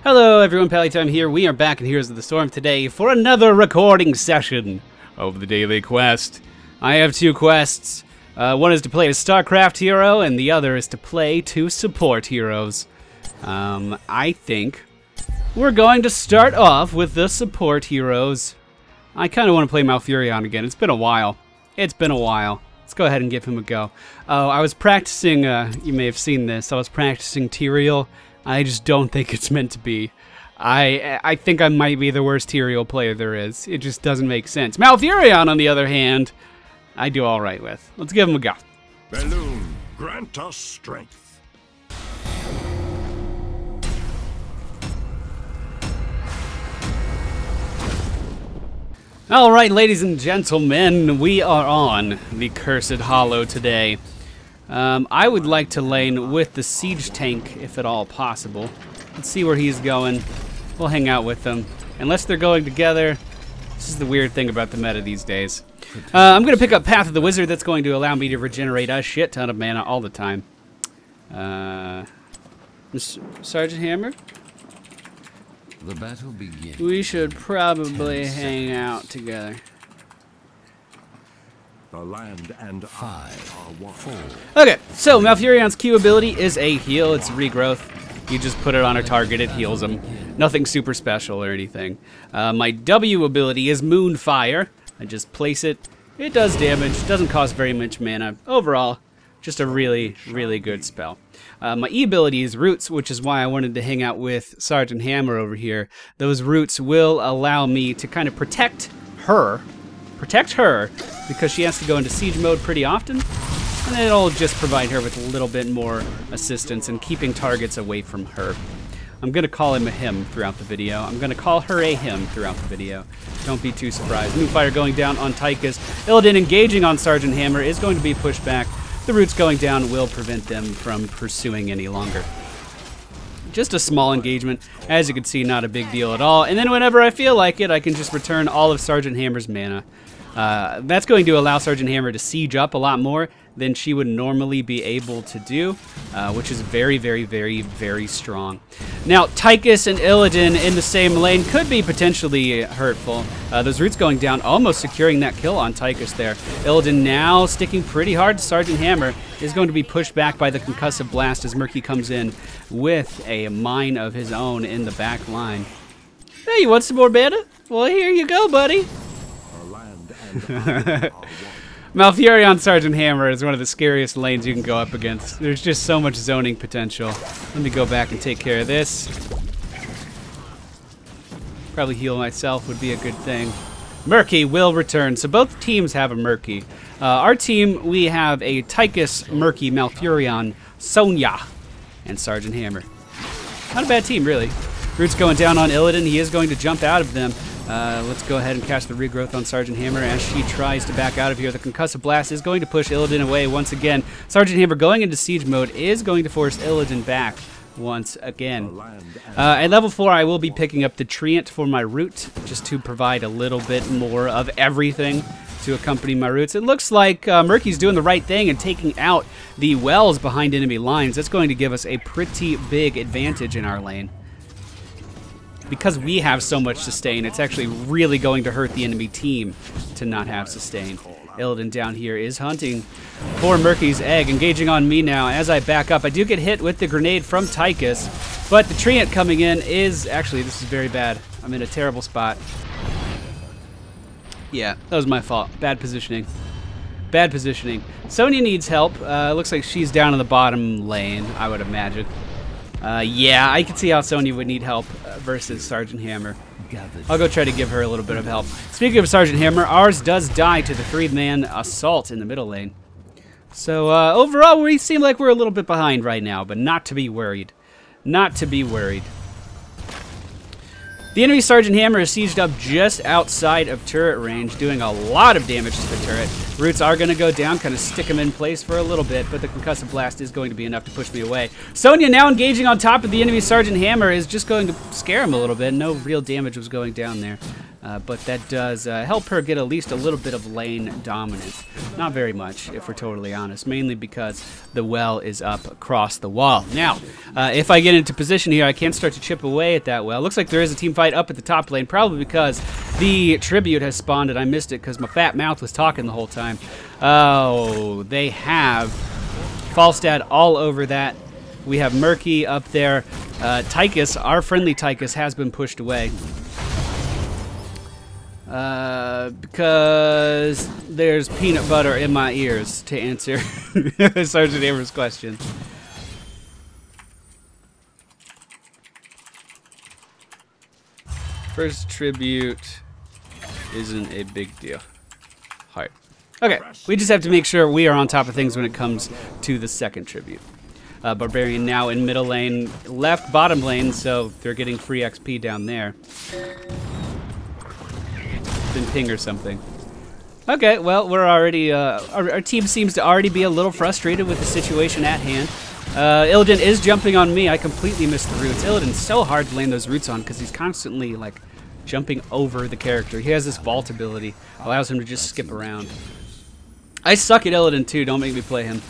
Hello everyone, Pallytime here. We are back in Heroes of the Storm today for another recording session of the daily quest. I have two quests. One is to play a StarCraft hero, and the other is to play two support heroes. I think we're going to start off with the support heroes. I kind of want to play Malfurion again. It's been a while. Let's go ahead and give him a go. Oh, I was practicing, you may have seen this, I was practicing Tyrael. I just don't think it's meant to be. I think I might be the worst Tyrael player there is. It just doesn't make sense. Malfurion, on the other hand, I do all right with. Let's give him a go. Balloon, grant us strength. All right, ladies and gentlemen, we are on the Cursed Hollow today. I would like to lane with the siege tank, if at all possible. Let's see where he's going. We'll hang out with them. Unless they're going together. This is the weird thing about the meta these days. I'm going to pick up Path of the Wizard. That's going to allow me to regenerate a shit ton of mana all the time. Sergeant Hammer? The battle begins. We should probably hang out together. The land and I are one. Okay, so Malfurion's Q ability is a heal. It's regrowth. You just put it on a target, it heals them. Nothing super special or anything. My W ability is Moonfire. I just place it. It does damage. Doesn't cost very much mana. Overall, just a really, really good spell. My E ability is Roots, which is why I wanted to hang out with Sergeant Hammer over here. Those Roots will allow me to kind of protect her, because she has to go into siege mode pretty often, and it'll just provide her with a little bit more assistance in keeping targets away from her. I'm going to call him a him throughout the video. I'm going to call her a him throughout the video. Don't be too surprised. Moonfire going down on Tychus. Illidan engaging on Sergeant Hammer is going to be pushed back. The Roots going down will prevent them from pursuing any longer. Just a small engagement. As you can see, not a big deal at all. And then whenever I feel like it, I can just return all of Sergeant Hammer's mana. That's going to allow Sergeant Hammer to siege up a lot more than she would normally be able to do, which is very, very, very, very strong. Now, Tychus and Illidan in the same lane could be potentially hurtful. Those Roots going down, almost securing that kill on Tychus there. Illidan now sticking pretty hard to Sergeant Hammer, is going to be pushed back by the Concussive Blast as Murky comes in with a mine of his own in the back line. Hey, you want some more mana? Well, here you go, buddy. Malfurion Sergeant Hammer is one of the scariest lanes you can go up against. There's just so much zoning potential. Let me go back and take care of this. Probably heal myself would be a good thing. Murky will return. So both teams have a Murky. Our team, we have a Tychus, Murky, Malfurion, Sonya, and Sergeant Hammer. Not a bad team, really. Roots going down on Illidan. He is going to jump out of them. Let's go ahead and cast the regrowth on Sergeant Hammer as she tries to back out of here. The Concussive Blast is going to push Illidan away once again. Sergeant Hammer going into siege mode is going to force Illidan back once again. At level 4, I will be picking up the Treant for my Root, just to provide a little bit more of everything to accompany my Roots. It looks like Murky's doing the right thing and taking out the wells behind enemy lines. That's going to give us a pretty big advantage in our lane. Because we have so much sustain, it's actually really going to hurt the enemy team to not have sustain. Illidan down here is hunting for Murky's egg, engaging on me now as I back up. I do get hit with the grenade from Tychus, but the Treant coming in is... Actually, this is very bad. I'm in a terrible spot. Yeah, that was my fault. Bad positioning. Bad positioning. Sonya needs help. Looks like she's down in the bottom lane, I would imagine. Yeah, I can see how Sonya would need help versus Sergeant Hammer. I'll go try to give her a little bit of help. Speaking of Sergeant Hammer, ours does die to the 3-man assault in the middle lane. So overall, we seem like we're a little bit behind right now, but not to be worried. Not to be worried. The enemy Sergeant Hammer is sieged up just outside of turret range, doing a lot of damage to the turret. Roots are going to go down, kind of stick him in place for a little bit, but the Concussive Blast is going to be enough to push me away. Sonya now engaging on top of the enemy Sergeant Hammer is just going to scare him a little bit. No real damage was going down there. but that does help her get at least a little bit of lane dominance. Not very much, if we're totally honest, mainly because the well is up across the wall. Now, if I get into position here, I can start to chip away at that well. Looks like there is a team fight up at the top lane, probably because the tribute has spawned and I missed it because my fat mouth was talking the whole time. Oh, they have Falstad all over that. We have Murky up there. Tychus, our friendly Tychus, has been pushed away. Because there's peanut butter in my ears, to answer Sergeant Amber's question. First tribute isn't a big deal. Heart. Okay, we just have to make sure we are on top of things when it comes to the second tribute. Barbarian now in middle lane, left bottom lane, so they're getting free XP down there. Been ping or something. Okay, well, we're already, our team seems to already be a little frustrated with the situation at hand. Illidan is jumping on me. I completely missed the roots. Illidan's so hard to lane those roots on because he's constantly, like, jumping over the character. He has this vault ability, allows him to just skip around. I suck at Illidan too, don't make me play him.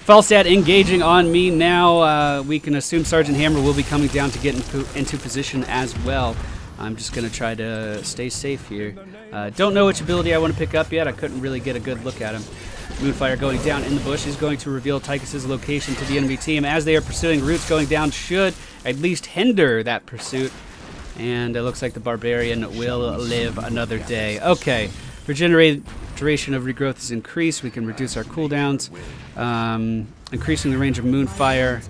Falstad engaging on me now. We can assume Sergeant Hammer will be coming down to get into position as well. I'm just going to try to stay safe here. Don't know which ability I want to pick up yet. I couldn't really get a good look at him. Moonfire going down in the bush is going to reveal Tychus' location to the enemy team. As they are pursuing, roots going down should at least hinder that pursuit. And it looks like the Barbarian will live another day. Okay, duration of regrowth is increased. We can reduce our cooldowns. Increasing the range of Moonfire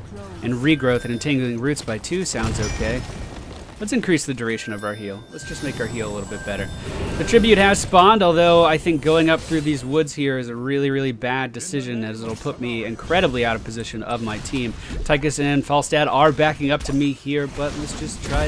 and regrowth and entangling roots by 2 sounds okay. Let's increase the duration of our heal. Let's just make our heal a little bit better. The tribute has spawned, although I think going up through these woods here is a really, really bad decision, as it'll put me incredibly out of position of my team. Tychus and Falstad are backing up to me here, but let's just try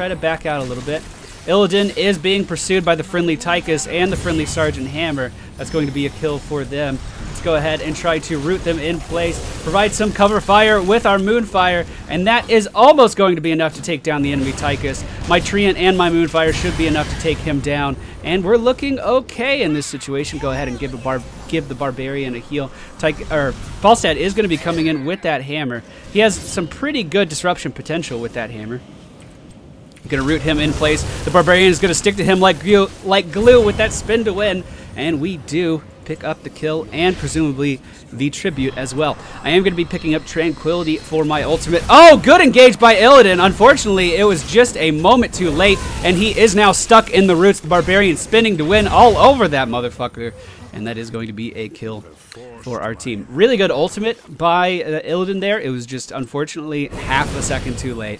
to back out a little bit. Illidan is being pursued by the friendly Tychus and the friendly Sergeant Hammer. That's going to be a kill for them. Let's go ahead and try to root them in place, provide some cover fire with our Moonfire, and that is almost going to be enough to take down the enemy Tychus. My Treant and my Moonfire should be enough to take him down, and we're looking okay in this situation. Go ahead and give the Barbarian a heal. Falstad is going to be coming in with that hammer. He has some pretty good disruption potential with that hammer. Going to root him in place. The Barbarian is going to stick to him like glue with that spin to win, and we do pick up the kill and presumably the tribute as well. I am going to be picking up Tranquility for my ultimate. Oh, good engage by Illidan. Unfortunately, it was just a moment too late, and he is now stuck in the roots. The Barbarian spinning to win all over that motherfucker, and that is going to be a kill for our team. Really good ultimate by Illidan there. It was just unfortunately half a second too late.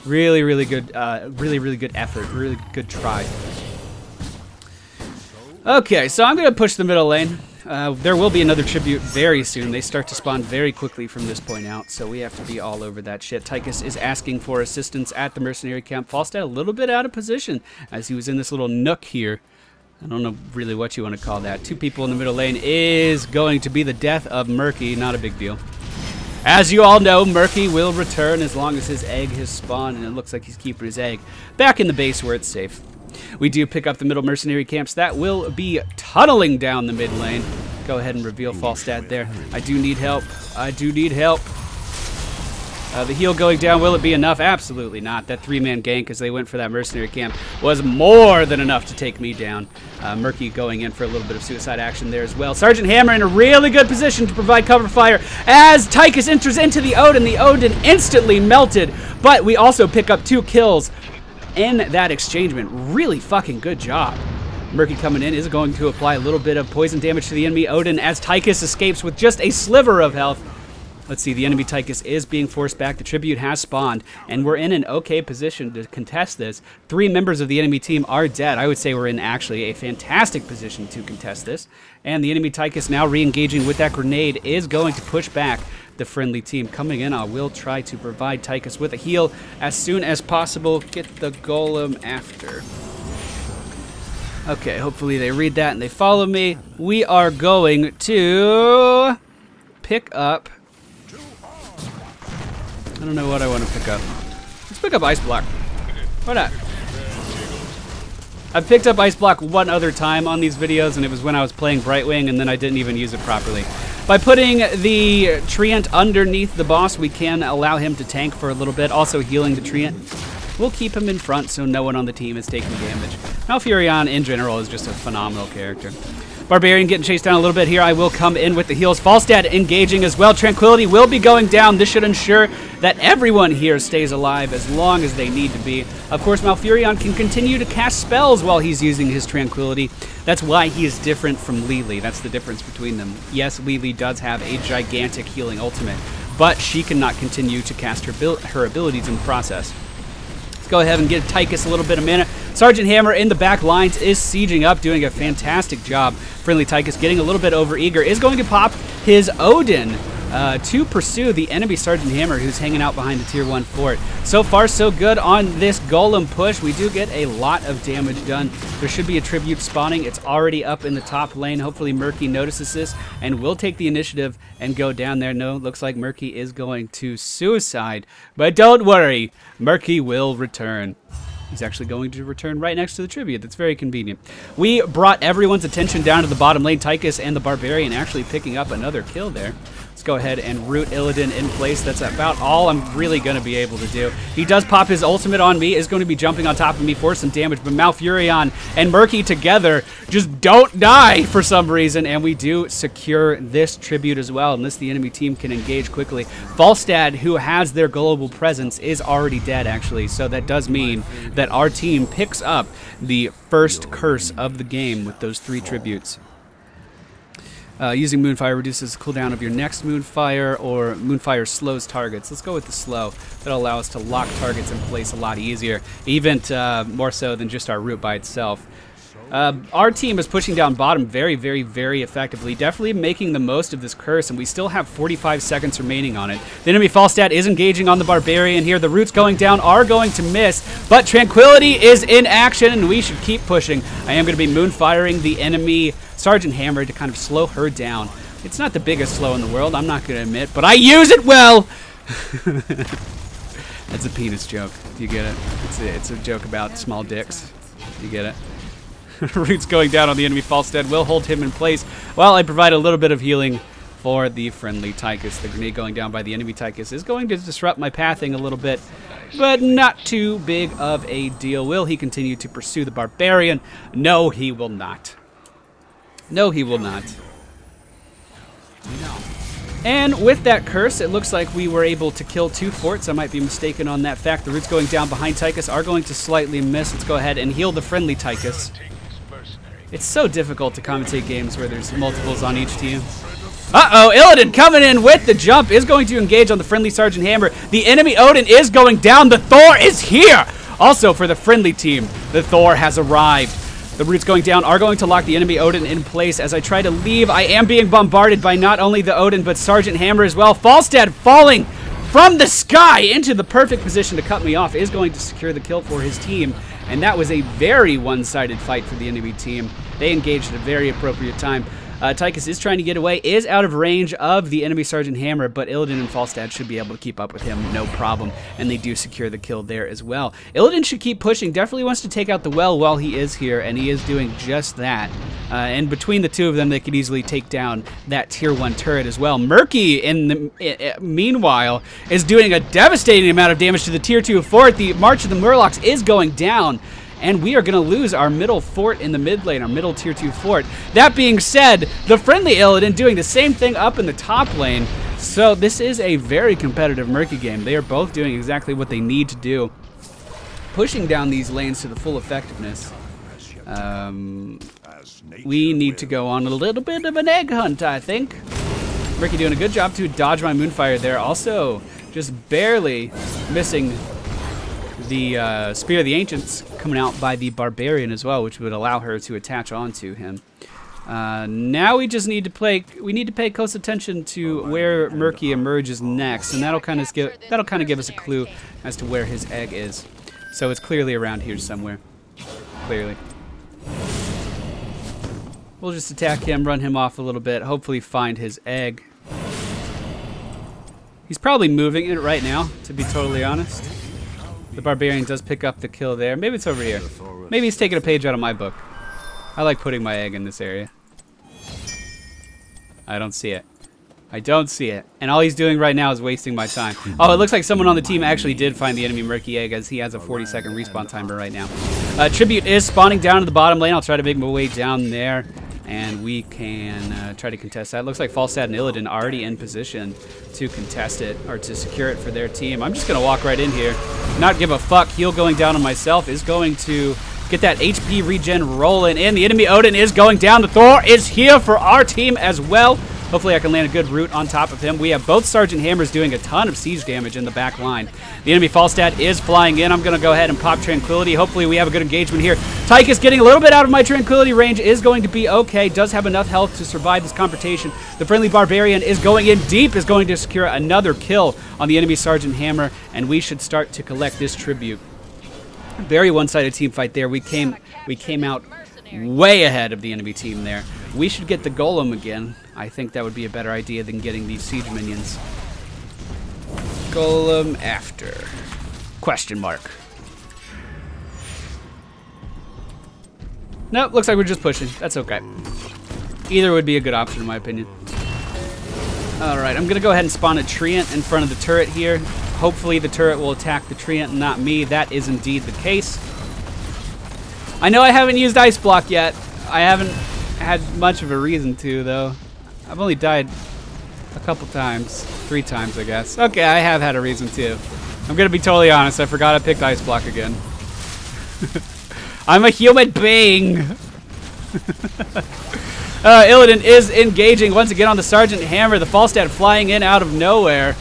Really, really good, really good effort. Really good try. Okay, so I'm going to push the middle lane. There will be another tribute very soon. They start to spawn very quickly from this point out, so we have to be all over that shit. Tychus is asking for assistance at the mercenary camp. Falstad a little bit out of position as he was in this little nook here. I don't know really what you want to call that. 2 people in the middle lane is going to be the death of Murky. Not a big deal. As you all know, Murky will return as long as his egg has spawned, and it looks like he's keeping his egg back in the base where it's safe. We do pick up the middle mercenary camps. That will be tunneling down the mid lane. Go ahead and reveal Falstad there. I do need help. I do need help. The heal going down, will it be enough? Absolutely not. That 3-man gank as they went for that mercenary camp was more than enough to take me down. Murky going in for a little bit of suicide action there as well. Sergeant Hammer in a really good position to provide cover fire as Tychus enters into the Odin. The Odin instantly melted, but we also pick up 2 kills in that exchangement. Really fucking good job. Murky coming in is going to apply a little bit of poison damage to the enemy Odin as Tychus escapes with just a sliver of health. Let's see, the enemy Tychus is being forced back. The tribute has spawned, and we're in an okay position to contest this. 3 members of the enemy team are dead. I would say we're in actually a fantastic position to contest this. And the enemy Tychus now re-engaging with that grenade is going to push back the friendly team. Coming in, I will try to provide Tychus with a heal as soon as possible. Get the golem after. Okay, hopefully they read that and they follow me. We are going to pick up... I don't know what I want to pick up. Let's pick up Ice Block. Why not? I've picked up Ice Block one other time on these videos, and it was when I was playing Brightwing, and then I didn't even use it properly. By putting the Treant underneath the boss, we can allow him to tank for a little bit. Also healing the Treant will keep him in front so no one on the team is taking damage. Malfurion in general is just a phenomenal character. Barbarian getting chased down a little bit here. I will come in with the heals. Falstad engaging as well. Tranquility will be going down. This should ensure that everyone here stays alive as long as they need to be. Of course, Malfurion can continue to cast spells while he's using his Tranquility. That's why he is different from Lily. That's the difference between them. Yes, Lily does have a gigantic healing ultimate, but she cannot continue to cast her abilities in the process. Go ahead and get Tychus a little bit of mana. Sergeant Hammer in the back lines is sieging up, doing a fantastic job. Friendly Tychus getting a little bit overeager, is going to pop his Odin to pursue the enemy Sergeant Hammer, who's hanging out behind the Tier 1 fort. So far, so good on this Golem push. We do get a lot of damage done. There should be a tribute spawning. It's already up in the top lane. Hopefully Murky notices this and will take the initiative and go down there. No, looks like Murky is going to suicide. But don't worry, Murky will return. He's actually going to return right next to the tribute. That's very convenient. We brought everyone's attention down to the bottom lane. Tychus and the Barbarian actually picking up another kill there. Let's go ahead and root Illidan in place. That's about all I'm really going to be able to do. He does pop his ultimate on me, is going to be jumping on top of me for some damage, but Malfurion and Murky together just don't die for some reason, and we do secure this tribute as well, unless the enemy team can engage quickly. Falstad, who has their global presence, is already dead, actually, so that does mean that our team picks up the first curse of the game with those 3 tributes. Using Moonfire reduces the cooldown of your next Moonfire, or Moonfire slows targets. Let's go with the slow. That'll allow us to lock targets in place a lot easier, even more so than just our root by itself. Our team is pushing down bottom very, very, very effectively, definitely making the most of this curse, and we still have 45 seconds remaining on it. The enemy Falstad is engaging on the Barbarian here. The roots going down are going to miss, but Tranquility is in action, and we should keep pushing. I am going to be Moonfiring the enemy Sergeant Hammer to kind of slow her down. It's not the biggest slow in the world, I'm not going to admit, but I use it well! That's a penis joke. Do you get it? It's a joke about small dicks. Do you get it? Roots going down on the enemy Falstad will hold him in place while I provide a little bit of healing for the friendly Tychus. The grenade going down by the enemy Tychus is going to disrupt my pathing a little bit, but not too big of a deal. Will he continue to pursue the Barbarian? No, he will not. No, he will not. And with that curse, it looks like we were able to kill 2 forts. I might be mistaken on that fact. The roots going down behind Tychus are going to slightly miss. Let's go ahead and heal the friendly Tychus. It's so difficult to commentate games where there's multiples on each team. Uh-oh, Illidan coming in with the jump is going to engage on the friendly Sergeant Hammer. The enemy Odin is going down. The Thor is here. Also for the friendly team, the Thor has arrived. The roots going down are going to lock the enemy Odin in place. As I try to leave, I am being bombarded by not only the Odin, but Sergeant Hammer as well. Falstad falling from the sky into the perfect position to cut me off is going to secure the kill for his team. And that was a very one-sided fight for the enemy team. They engaged at a very appropriate time. Tychus is trying to get away, is out of range of the enemy Sergeant Hammer, but Illidan and Falstad should be able to keep up with him, no problem, and they do secure the kill there as well. Illidan should keep pushing, definitely wants to take out the well while he is here, and he is doing just that. And between the two of them, they could easily take down that Tier 1 turret as well. Murky, in the meanwhile, is doing a devastating amount of damage to the Tier 2 fort. The March of the Murlocs is going down, and we are going to lose our middle fort in the mid lane, our middle Tier 2 fort. That being said, the friendly Illidan doing the same thing up in the top lane. So this is a very competitive Murky game. They are both doing exactly what they need to do, pushing down these lanes to the full effectiveness. We need to go on a little bit of an egg hunt, I think. Murky doing a good job to dodge my Moonfire there. Also, just barely missing the Spear of the Ancients coming out by the Barbarian as well, which would allow her to attach onto him. Now we just need to pay close attention to where Murky emerges next, and that'll kind of give us a clue as to where his egg is. So it's clearly around here somewhere. Clearly. We'll just attack him, run him off a little bit, hopefully find his egg. He's probably moving it right now, to be totally honest. The Barbarian does pick up the kill there. Maybe it's over here. Maybe he's taking a page out of my book. I like putting my egg in this area. I don't see it. I don't see it. And all he's doing right now is wasting my time. Oh, it looks like someone on the team actually did find the enemy Murky Egg, as he has a 40-second respawn timer right now. Tribute is spawning down to the bottom lane. I'll try to make my way down there, and we can try to contest that. Looks like Falstad and Illidan already in position to contest it, or to secure it for their team. I'm just going to walk right in here, not give a fuck. Heal going down on myself is going to get that HP regen rolling in. The enemy Odin is going down. The Thor is here for our team as well. Hopefully I can land a good root on top of him. We have both Sergeant Hammers doing a ton of siege damage in the back line. The enemy Falstad is flying in. I'm going to go ahead and pop Tranquility. Hopefully we have a good engagement here. Tychus getting a little bit out of my Tranquility range is going to be okay. Does have enough health to survive this confrontation. The friendly Barbarian is going in deep, is going to secure another kill on the enemy Sergeant Hammer, and we should start to collect this tribute. Very one-sided team fight there. We came out way ahead of the enemy team there. We should get the Golem again. I think that would be a better idea than getting these siege minions. Golem after. Question mark. Nope, looks like we're just pushing. That's okay. Either would be a good option in my opinion. Alright, I'm going to go ahead and spawn a Treant in front of the turret here. Hopefully the turret will attack the Treant, not me. That is indeed the case. I know I haven't used Ice Block yet. I haven't had much of a reason to, though. I've only died a couple times. 3 times, I guess. Okay, I have had a reason to. I'm going to be totally honest. I forgot I picked Ice Block again. I'm a human being. Illidan is engaging once again on the Sergeant Hammer. The Falstad flying in out of nowhere.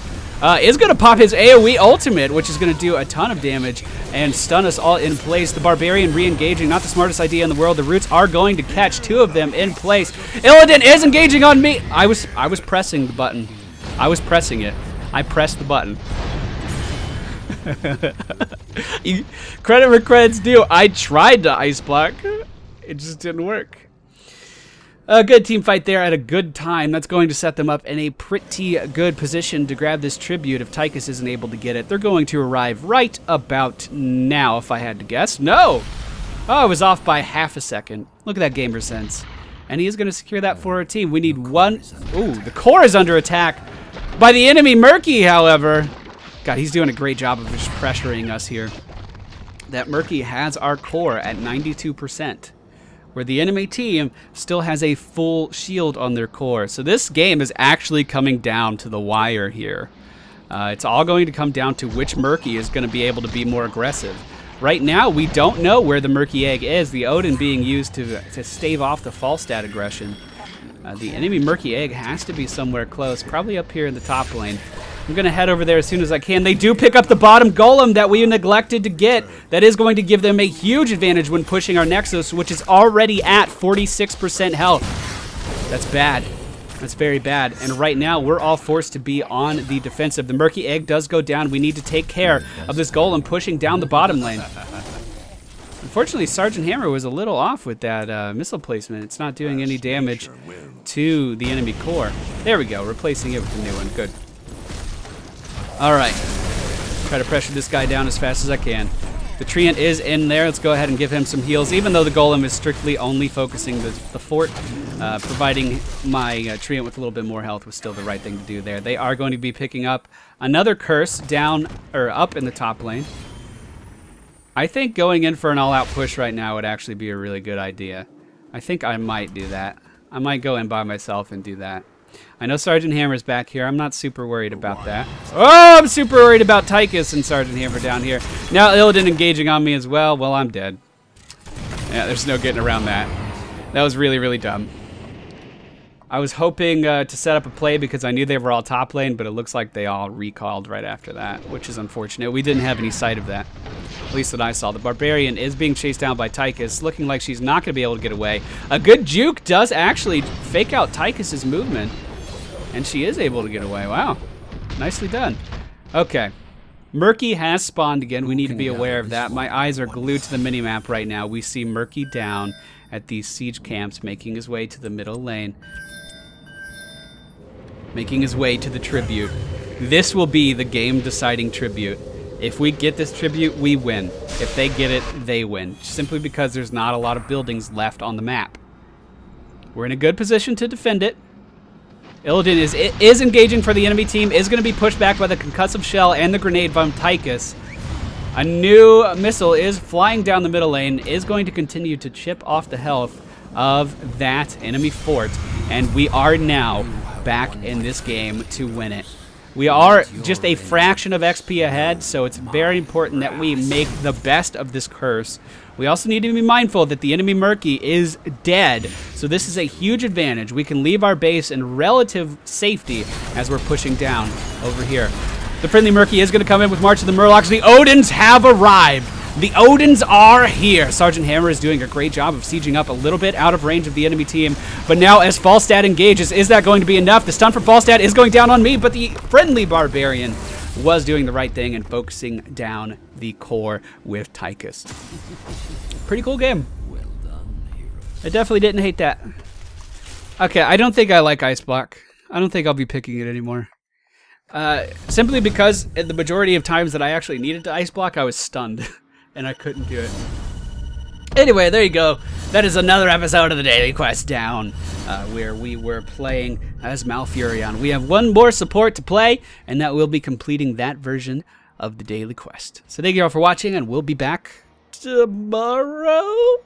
Is going to pop his AoE ultimate, which is going to do a ton of damage and stun us all in place. The Barbarian re-engaging, not the smartest idea in the world. The roots are going to catch 2 of them in place. Illidan is engaging on me. I was pressing the button. I was pressing it. I pressed the button. Credit where credit's due. I tried to Ice Block. It just didn't work. A good team fight there at a good time. That's going to set them up in a pretty good position to grab this tribute if Tychus isn't able to get it. They're going to arrive right about now, if I had to guess. No! Oh, I was off by half a second. Look at that gamer sense. And he is going to secure that for our team. We need one. Ooh, the core is under attack by the enemy Murky, however. God, he's doing a great job of just pressuring us here. That Murky has our core at 92%. Where the enemy team still has a full shield on their core. So this game is actually coming down to the wire here. It's all going to come down to which Murky is going to be able to be more aggressive. Right now, we don't know where the Murky Egg is. The Odin being used to stave off the Falstad aggression. The enemy Murky Egg has to be somewhere close, probably up here in the top lane. I'm going to head over there as soon as I can. They do pick up the bottom golem that we neglected to get. That is going to give them a huge advantage when pushing our Nexus, which is already at 46% health. That's bad. That's very bad. And right now, we're all forced to be on the defensive. The Murky Egg does go down. We need to take care of this golem pushing down the bottom lane. Unfortunately, Sergeant Hammer was a little off with that missile placement. It's not doing any damage to the enemy core. There we go, replacing it with the new one. Good. All right, try to pressure this guy down as fast as I can. The Treant is in there. Let's go ahead and give him some heals, even though the Golem is strictly only focusing the fort. Providing my Treant with a little bit more health was still the right thing to do there. They are going to be picking up another curse down, or up in the top lane. I think going in for an all-out push right now would actually be a really good idea. I think I might do that. I might go in by myself and do that. I know Sergeant Hammer's back here. I'm not super worried about that. Oh, I'm super worried about Tychus and Sergeant Hammer down here. Now Illidan engaging on me as well. Well, I'm dead. Yeah, there's no getting around that. That was really, really dumb. I was hoping to set up a play because I knew they were all top lane, but it looks like they all recalled right after that, which is unfortunate. We didn't have any sight of that, at least that I saw. The Barbarian is being chased down by Tychus, looking like she's not going to be able to get away. A good juke does actually fake out Tychus's movement, and she is able to get away. Wow, nicely done. Okay, Murky has spawned again. We need to be aware of that. My eyes are glued to the minimap right now. We see Murky down at these siege camps, making his way to the middle lane. Making his way to the tribute. This will be the game-deciding tribute. If we get this tribute, we win. If they get it, they win. Simply because there's not a lot of buildings left on the map. We're in a good position to defend it. Illidan is engaging for the enemy team, is going to be pushed back by the concussive shell and the grenade from Tychus. A new missile is flying down the middle lane, is going to continue to chip off the health of that enemy fort, and we are now back in this game to win it. We are just a fraction of XP ahead, so it's very important that we make the best of this curse. We also need to be mindful that the enemy Murky is dead, so this is a huge advantage. We can leave our base in relative safety as we're pushing down over here. The friendly Murky is going to come in with March of the Murlocs. The Odins have arrived. The Odins are here. Sergeant Hammer is doing a great job of sieging up a little bit out of range of the enemy team. But now as Falstad engages, is that going to be enough? The stun from Falstad is going down on me, but the friendly Barbarian was doing the right thing and focusing down the core with Tychus. Pretty cool game. Well done, hero. I definitely didn't hate that. Okay, I don't think I like Ice Block. I don't think I'll be picking it anymore. Simply because the majority of times that I actually needed to Ice Block, I was stunned. And I couldn't do it. Anyway, there you go. That is another episode of the Daily Quest down, where we were playing as Malfurion. We have one more support to play, and that will be completing that version of the Daily Quest. So thank you all for watching, and we'll be back tomorrow.